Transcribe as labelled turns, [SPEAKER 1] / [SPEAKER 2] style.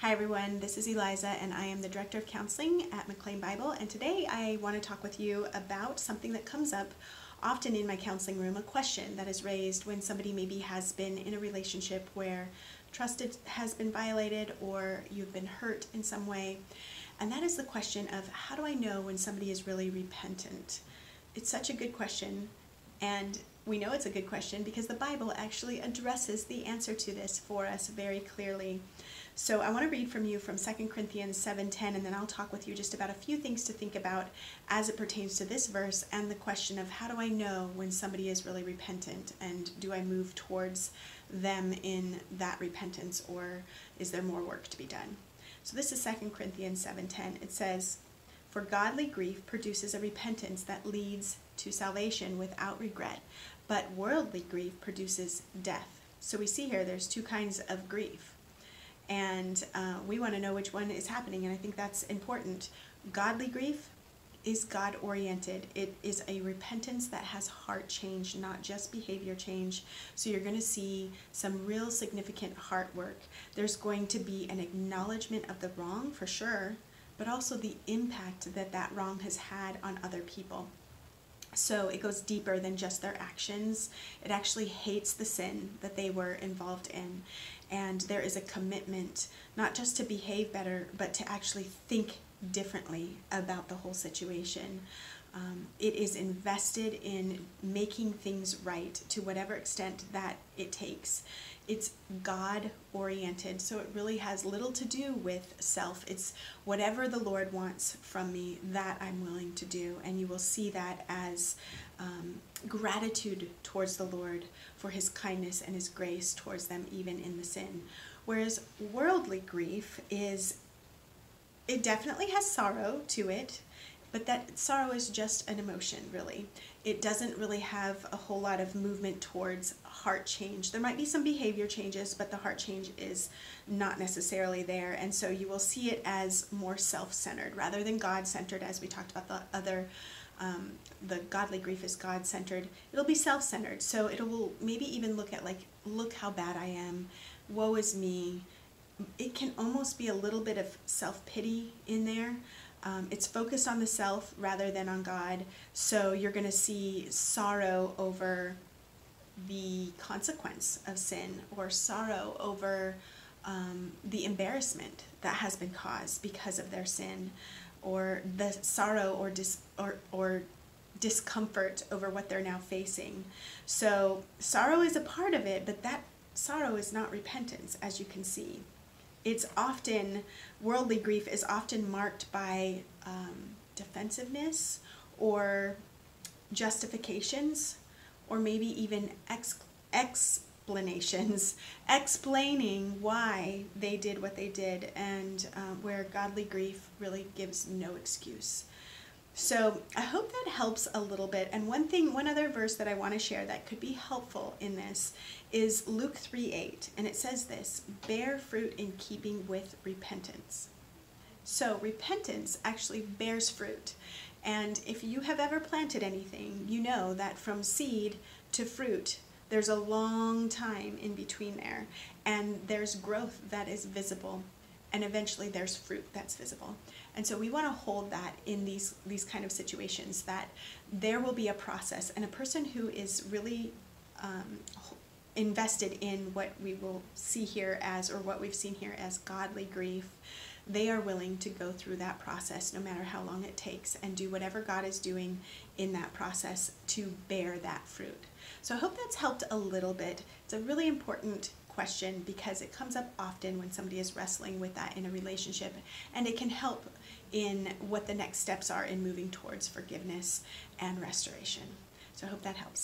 [SPEAKER 1] Hi everyone, this is Eliza and I am the Director of Counseling at McLean Bible, and today I want to talk with you about something that comes up often in my counseling room, a question that is raised when somebody maybe has been in a relationship where trust has been violated or you've been hurt in some way, and that is the question of how do I know when somebody is really repentant? It's such a good question, and we know it's a good question because the Bible actually addresses the answer to this for us very clearly. So I want to read from you from 2 Corinthians 7:10, and then I'll talk with you just about a few things to think about as it pertains to this verse and the question of how do I know when somebody is really repentant, and do I move towards them in that repentance, or is there more work to be done? So this is 2 Corinthians 7:10. It says, "For godly grief produces a repentance that leads to salvation without regret, but worldly grief produces death." So we see here there's two kinds of grief. And we want to know which one is happening, and I think that's important. Godly grief is God-oriented. It is a repentance that has heart change, not just behavior change. So you're going to see some real significant heart work. There's going to be an acknowledgement of the wrong, for sure, but also the impact that that wrong has had on other people. So it goes deeper than just their actions. It actually hates the sin that they were involved in. And there is a commitment not just to behave better, but to actually think differently about the whole situation. It is invested in making things right to whatever extent that it takes. It's God-oriented, so it really has little to do with self. It's whatever the Lord wants from me, that I'm willing to do. And you will see that as gratitude towards the Lord for his kindness and his grace towards them, even in the sin. Whereas worldly grief it definitely has sorrow to it, but that sorrow is just an emotion, really. It doesn't really have a whole lot of movement towards heart change. There might be some behavior changes, but the heart change is not necessarily there. And so you will see it as more self-centered rather than God-centered, as we talked about the other. The godly grief is God-centered. It'll be self-centered. So it will maybe even look at look how bad I am. Woe is me. It can almost be a little bit of self-pity in there. It's focused on the self rather than on God. So you're going to see sorrow over the consequence of sin, or sorrow over the embarrassment that has been caused because of their sin, or the sorrow or discomfort over what they're now facing. So sorrow is a part of it, but that sorrow is not repentance, as you can see. It's often, worldly grief is often marked by defensiveness or justifications, or maybe even explanations, explaining why they did what they did, and where godly grief really gives no excuse. So I hope that helps a little bit. And one other verse that I want to share that could be helpful in this is Luke 3:8, and it says this: "Bear fruit in keeping with repentance." So repentance actually bears fruit. And if you have ever planted anything, you know that from seed to fruit, there's a long time in between there, and there's growth that is visible, and eventually there's fruit that's visible. And so we want to hold that in these kind of situations, that there will be a process, and a person who is really invested in what we will see here as, or what we've seen here as, godly grief, they are willing to go through that process no matter how long it takes, and do whatever God is doing in that process to bear that fruit. So I hope that's helped a little bit. It's a really important question because it comes up often when somebody is wrestling with that in a relationship, and it can help in what the next steps are in moving towards forgiveness and restoration. So I hope that helps.